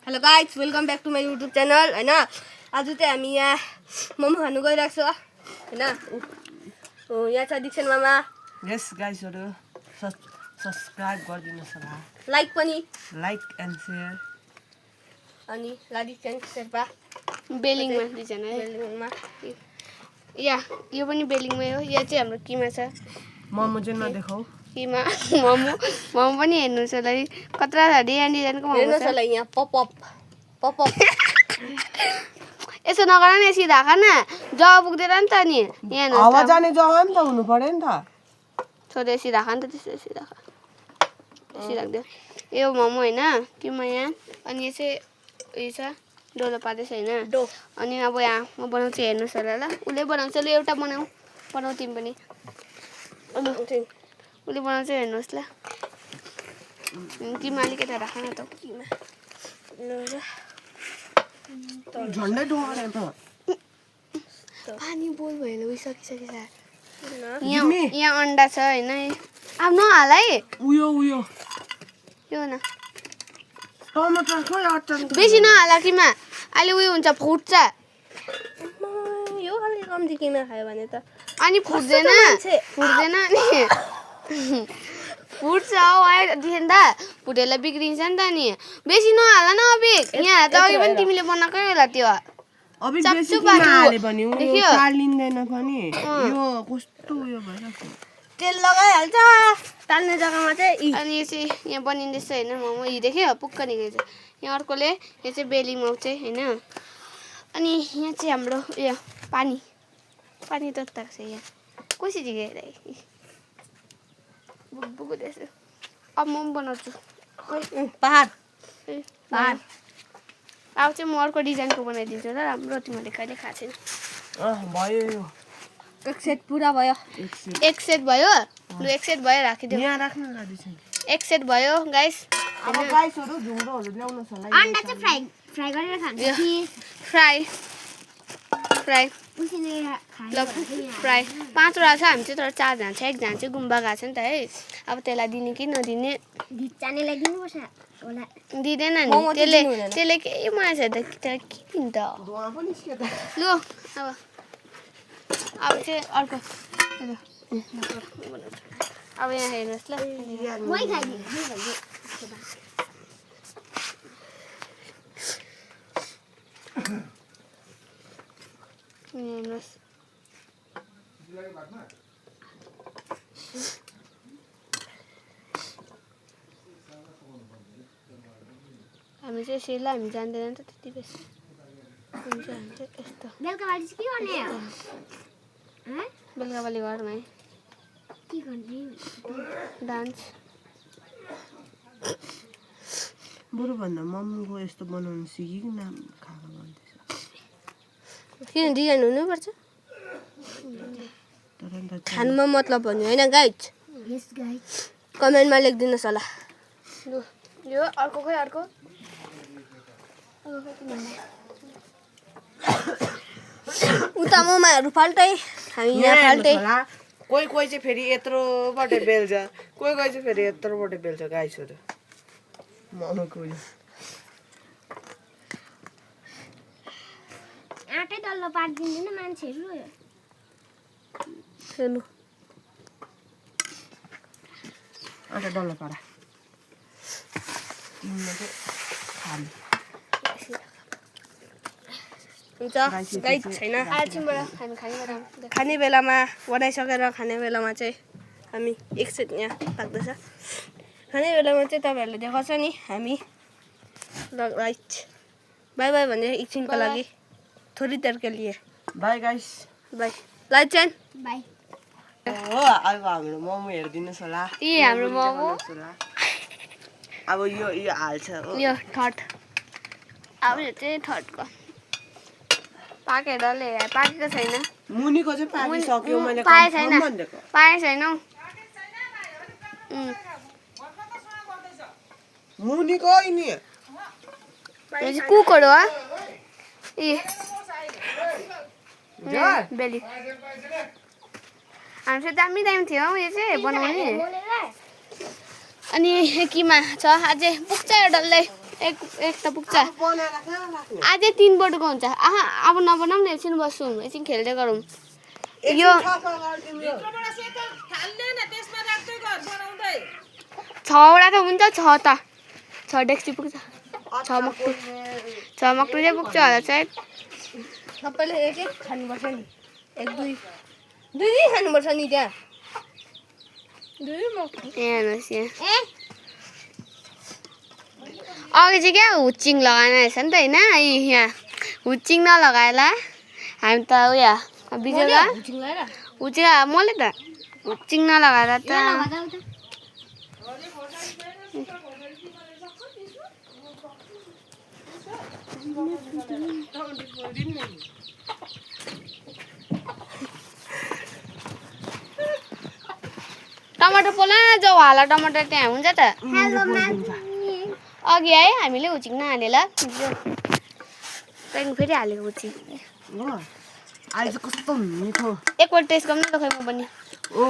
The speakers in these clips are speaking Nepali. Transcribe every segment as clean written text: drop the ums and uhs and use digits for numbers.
Hello guys, welcome back to my YouTube channel हैन। आज चाहिँ हामी यहाँ मोमो खानु गइरहेको छ हैन। यहाँ छ दीक्षण मामा। यस गाइसहरु सब्स्क्राइब गरिदिनुस् होला, लाइक एन्ड शेयर। अनि दीक्षण शेर्पा बेलिङमा दिजन है। बेलिङमा यो पनि बेलिङमै हो। यो चाहिँ हाम्रो किमा छ। मोमो चाहिँ नदेखाऊ। किमा मोमो पनि हेर्नुस् होला। कत्रा छ डिजान डिजानको मोमो छ। हेर्नुस् होला यहाँ पप यसो नगर न, सिधा खा न। जग्गा पुग्दैन नि त नि। यहाँ हावा जाने जग्गा नि त हुनु पर्यो नि त। छोरे सिधा खा नि त, त्यसो सिधा खा। यसरी राख्दियो। यो मोमो हैन किमा यहाँ। अनि यो चाहिँ उयो छ, डोलो पार्दैछ हैन। अनि अब यहाँ म बनाउँछु, हेर्नुस् होला ल। उसले बनाउँछ, ल एउटा बनाऊ तिमी पनि। उसले बनाउँछ, हेर्नुस् ल। किमा अलिकति राख न त। किमा झन्डै डोहारे त। पानी बोल भएन, उइसकिसकेछ। यहाँ अन्डा छ हैन। अब नहाल है। उयो यो न टमाटर खोइ अचार बेसी नहाल किमा, अहिले उयो हुन्छ, फुट्छ। यो खालि कम्ती किमा खायो भने त अनि फुट्दैन अनि फुट्छ दिखेन त। फुटेर बिग्रिन्छ नि त नि। बेसी नहाल न अबिक। यहाँ त अघि पनि तिमीले बनाएकै होला त्यो। अबि बेसी किमा हाले भने उयो टालिँदैन पनि। यो कस्तो उयो भइरहेको छ। तेल लगाइहाल्छ टाल्ने जग्गामा चाहिँ। अनि यो चाहिँ यहाँ बनिँदैछ हैन मोमो। यी देख्यो पुक्क निक्लेछ। यहाँ अर्कोले यो चाहिँ बेलिङमा चाहिँ हैन। अनि यहाँ चाहिँ हाम्रो उयो पानी तताएको छ यहाँ। कसरी गएर बुकबुक हुँदैछ। अब म पनि बनाउँछु। पहाड अब चाहिँ म अर्को डिजाइनको बनाइदिन्छु ल। राम्रो तिमीले कहिले खाएको छैन। भयो यो एक सेट पुरा भयो। एक सेट भयो। लु एक सेट भयो, राखिदियो। यहाँ राख्न लादिछु। एक सेट भयो गाइस। अब गाइसहरु झुङ्रोहरु ल्याउनुस् होला। अन्डा चाहिँ फ्राई गरेर खान्छ कि फ्राई उसिनेर खान्छ? ल फ्राई 5 वटा छ। हामी चाहिँ तर 4 जना छ। एकजना चाहिँ गुम्बा गएको छ नि त है। अब त्यसलाई दिने कि नदिने भिचानेलाई दिनुपर्छ होला। दिँदैन नि त्यसले केही बनाएछ त। के दिन्छ धुवा पनि निस्क्यो त। लु अब चाहिँ अर्को। अब यहाँ हेर्नुहोस् ल। मै खाइदिनु। हेर्नुहोस् हामी चाहिँ यसरी ल। हामी जान्दैन त त्यति बेसी। हुन्छ हामी चाहिँ यस्तो बेलुकाबारी चाहिँ के गर्ने हो? बेलुकावाली घरमा है के गर्ने? डान्स। बरु भन्दा मम्मीको यस्तो बनाउनु सिकिकन खाएको भन्दैछ। किन डिजाइन हुनुपर्छ? तर नि त खानुमा मतलब भन्नु होइन गाइस। यस गाइस। कमेन्टमा लेखिदिनुहोस् होला। लु यो अर्को खोइ अर्को। उता मोमाहरू फाल्टै, हामी यहाँ फाल्टै। कोही चाहिँ फेरि यत्रोबाट बेल्छ, कोही चाहिँ फेरि यत्रोबाट बेल्छ गाइसहरु। मोमोको उयो आँटै डल्लो पारिदिँदैन मान्छेहरू। हेर्नु आटा डल्लो पारा तिमीले चाहिँ खानु हुन्छ गाइस छैन। आइछिनबाट हामी खाने बेलामा बनाइसकेर खाने बेलामा चाहिँ हामी एक सेट यहाँ लाग्दैछ। खाने बेलामा चाहिँ तपाईँहरूले देखाउँछ नि हामी। ल राइट बाई बाई भनेर एकछिनको लागि थोरै देर के लिए बाई गाइस। बाई लाइट चाहिँ बाई। हो अब हाम्रो मोमो हेरिदिनुहोस् होला। यी हाम्रो मोमो। अब यो हाल्छ हो। यो थर्ड। अब यो चाहिँ थर्डको पाके डल्ले पाकेको छैन। मुनिको चाहिँ पाकिसक्यो। मैले पाए छैन भनेको पाए छैन। मुनिको नि यो चाहिँ कुकहरू हो। ए बेली हामी चाहिँ दामी थियो हौ यो चाहिँ बनाउने। अनि किमा छ अझै पुग्छ डल्लै। एक त पुग्छ बनाएर कहाँ राख्ने अझै 3 बोटको हुन्छ आहा अब नबनाऊ न एकछिन बसौँ एकछिन खेल्दै गरौँ यो छवटा त हुन्छ 6 त 6 डेक्ची पुग्छ 6 मक्टु चाहिँ पुग्छ होला सायद सबैले एक एक खानुपर्छ नि एक दुई दुई खानुपर्छ नि त्यहाँ दुई मक्टु हेर्नुहोस् यहाँ अघि चाहिँ क्या हुचिङ लगाएन रहेछ नि त होइन यहाँ हुचिङ नलगाएर हामी त उयो बिजुवा हुचिङ मैले त हुचिङ नलगाएर त टमाटर पोला जाऊ हाल टमाटर त्यहाँ हुन्छ त अघि है हामीले हुचिङ नहाले ल त्यहाँदेखि फेरि हालेको हुचिङ अहिले चाहिँ कस्तो मिठो एकपल्ट टेस्ट गर्नु न त खै म पनि ओ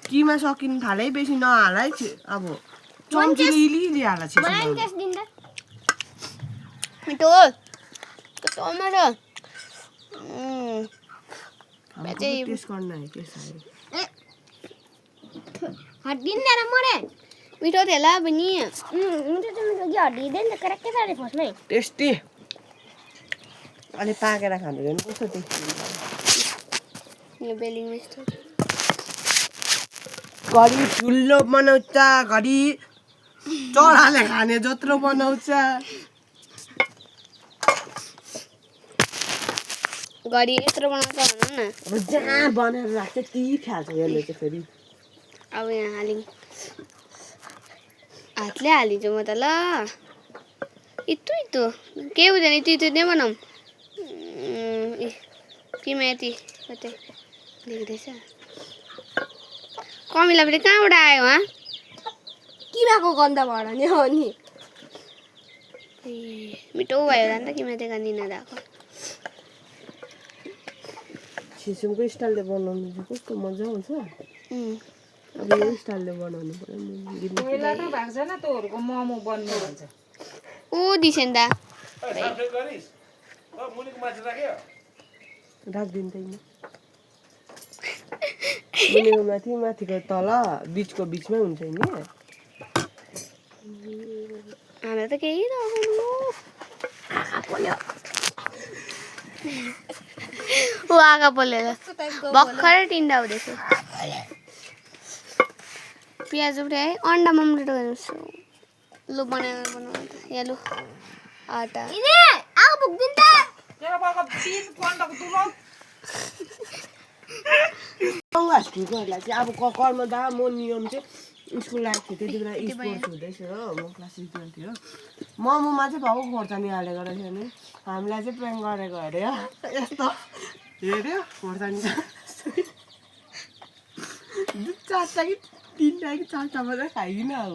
किमा सकिनु थाले बेसी नहाल है अब चम्चीले इलिइलि हाल मिठो टमाटर टेस्ट गर्न है टेस्ट हड्डिँदैन मरे मिठो थियो होला बहिनी हड्डिँदैन त करेक्टै साह्रै फस्नै टेस्टी अलि पाकेर खानु कस्तो टेस्टी यो बेलिङ मिस्टर घरि ठुलो बनाउँछ घरि चराले खाने जत्रो बनाउँछ घरि यत्रो बनाउँछ भनौँ न अब जहाँ बनाएर राख्छ त्यही फाल्छ यसले चाहिँ फेरि अब यहाँ हालिङ हातले हालिदिन्छु म त ल इतु केही हुँदैन इतु नै बनाऊँ किमा यति कतै देख्दैछ कमिला फेरि कहाँबाट आयो किमाको गन्ध भएर नि हो नि ए मिठो भयो होला नि त किमा त्यहाँ निनादाको सिसुमको स्टाइलले बनाउनु चाहिँ कस्तो मजा आउँछ अब यो स्टाइलले बनाउनु पर्यो ऊ दिसेन्दा राखिदिँदैन मुनिको माथि माथिको तल बिचको बिचमै हुन्छ नि हामीलाई त केही ऊ आँखा पोलेर भर्खरै टिन्डा हुँदैछ प्याज उठ्यो है अन्डा मम्रेट गर्नुहोस् लु बनाउनु त यहाँ लु आटा स्कुलकोहरूलाई चाहिँ अब कर्मदा म नियम चाहिँ स्कुल लागेको थियो त्यति बेला स्पोर्ट्स हुँदैछ हो म क्लास 6 थियो मोमोमा चाहिँ भाउ खोर्सानी हालेको रहेछ नि हामीलाई चाहिँ प्र्याङ्क गरेको अरे यस्तो हेऱ्यो खोर्सानी चारवटा कि 3टा कि 4टा मात्रै खाइदिन अब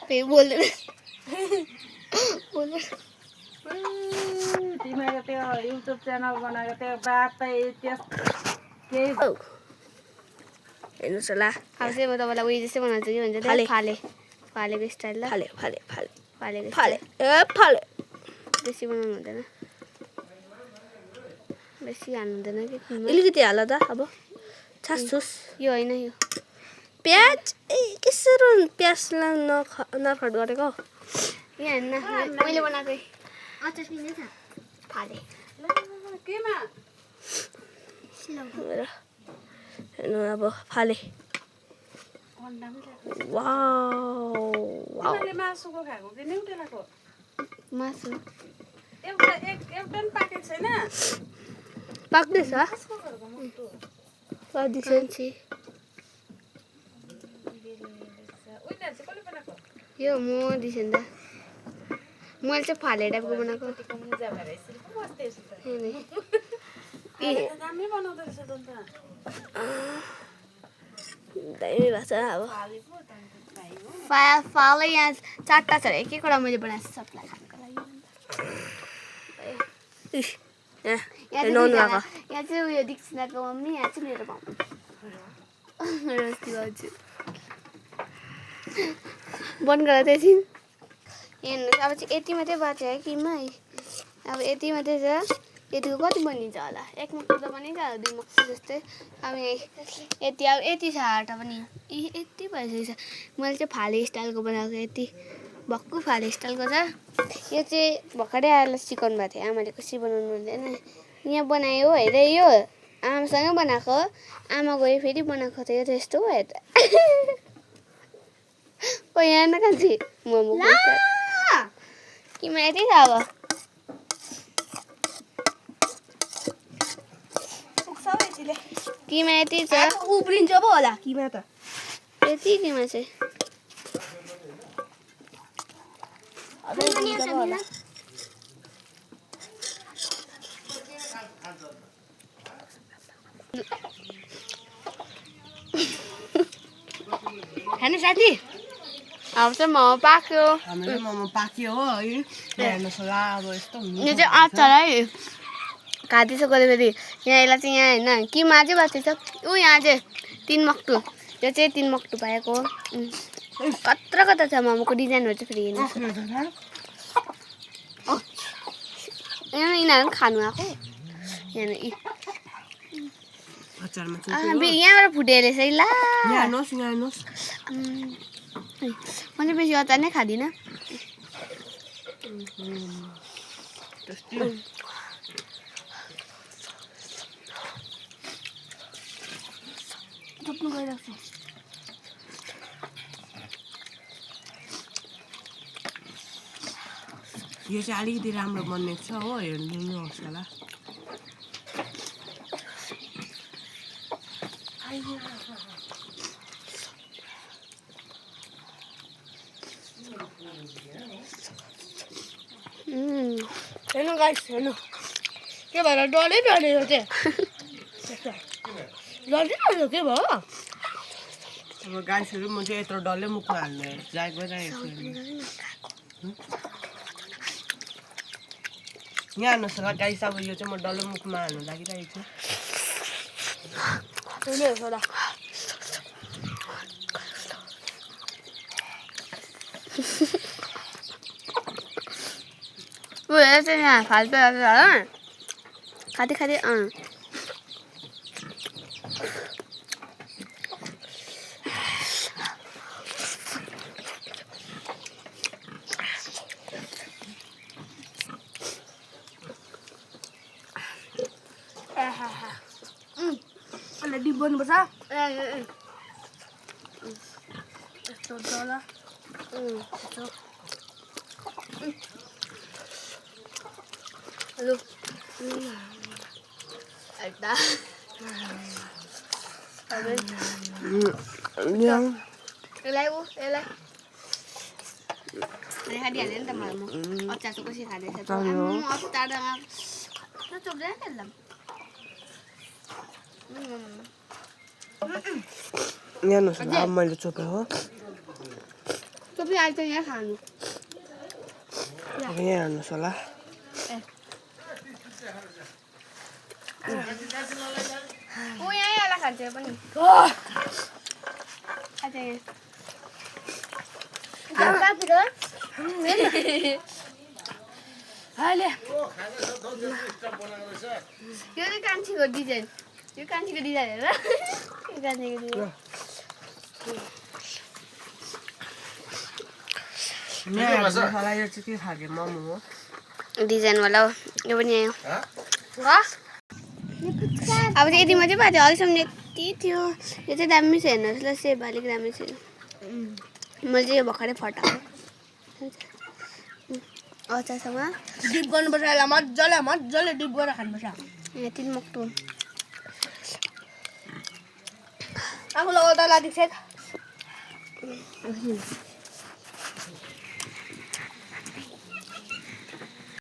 तिमीले त्यो युट्युब च्यानल बनाएको त्यो बातै हेर्नुहोस् होला अब चाहिँ म तपाईँलाई उयो जस्तै बनाउँछु कि भन्छ फालेको स्टाइल ल फालेको फाले बेसी बनाउनु हुँदैन बेसी हाल्नु हुँदैन कि अलिकति हाल त अब छास यो होइन यो प्याज कसरी प्याजलाई नखट गरेको यहाँ हेर्न मैले बनाएको अचार पिनै छ फाले हेर्नु अब फाले तिमीले मासुको खाएको कि न्युटेलाको मासु एउटा पनि पाकेको छैन पाक्दैछ यो म दिसेन्दा मैले चाहिँ फाले टाइपको बनाएको दामी बनाउँदो रहेछ त दामी भएको छ अब फाले यहाँ 4टा छ एक एकवटा मैले बनाएको छु सबलाई खानको लागि यहाँ चाहिँ उयो दीक्षिताको मम्मी यहाँ चाहिँ मेरो भाउ रोस्ती गर्छु बन्द गरेर त्यही हेर्नुहोस् अब चाहिँ यति मात्रै बाँच्यो है किमा है अब यति मात्रै छ यतिको कति बनिन्छ होला 1 मक्टु त बनिन्छ होला 2 मक्टु जस्तै अब यति अब यति छ आटा पनि यति भइसकेको छ मैले चाहिँ फाले स्टाइलको बनाएको यति भक्कु फाले स्टाइलको छ यो चाहिँ भर्खरै आएर सिकाउनु भएको थियो आमाले कसरी बनाउनु हुँदैन यहाँ बनायो हो हेर यो आमासँगै बनाएको आमा गयो फेरि बनाएको थियो त यस्तो भयो त ओ यहाँ न कान्छी मोमो किमा यति छ अब किमा यति छ उब्रिन्छ पो होला किमा त यति किमा चाहिँ हैन साथी अब चाहिँ मोमो पाक्यो हामीले मोमो पाक्यो हो है हेर्नुहोस् होला अब यस्तो हुन्छ यो चाहिँ अचार है काटिसक्यो फेरि यहाँ यसलाई चाहिँ यहाँ होइन किमा चाहिँ बाँच्छ ऊ यहाँ चाहिँ 3 मक्टु यो चाहिँ 3 मक्टु पाएको कत्रा कता छ मोमोको डिजाइनहरू चाहिँ फेरि हेर्नुहोस् यहाँ यिनीहरू पनि खानु आएको यहाँ अचारमा यहाँबाट फुटेर रहेछ है ला यहाँ हेर्नुहोस् म चाहिँ बेसी अचार नै खाँदिनँ थप्नु गइरहेको छु यो चाहिँ अलिकति राम्रो बनिएको छ हो हेर्नुहोस् होला हेर्नु गाइस हेर्नु के भएर डल्लै डल्लै हो चाहिँ डल्लै डल्लै के भयो अब गाइसहरू म चाहिँ यत्रो डल्लै मुखमा हाल्ने जाग गइरहेको छु यहाँ हेर्नुहोस् होला गाइस अब यो चाहिँ म डल्लै मुखमा हाल्नु लागिरहेको छु हेर्नुहोस् होला ऊ हेर चाहिँ यहाँ फाल्टो खाँदै खाँदै अनि डिप बन्नुपर्छ यस्तो डला हेलो एउटा यसलाई खाइदिइहाल्यो नि त मलाई म अचार चाहिँ कसरी खाँदैछ अचारमा चोप्दैन त्यसलाई यहाँ हेर्नुहोस् होला अब मैले चोपेँ हो चोपी अहिले त यहाँ खानु अब यहाँ हेर्नुहोस् होला ऊ यहीँ होला खान्छ यो पनि अहिले यो चाहिँ कान्छीको डिजाइन यो कान्छीको डिजाइन हेर यो कान्छीको डिजाइन यहाँ हेर्नुहोस् होला यो चाहिँ के खालको मोमो हो डिजाइनवाला हो यो पनि आयो अब चाहिँ यति मात्रै भएको थियो अहिलेसम्म यति थियो यो चाहिँ दामी छ हेर्नुहोस् ल सेप अलिक दामी छ मैले चाहिँ यो भर्खरै फटाएको अचारसँग डिप गर्नुपर्छ यसलाई मजाले डिप गरेर खानुपर्छ यहाँ 3 मक्टु आफूलाई ओदा लागेको छ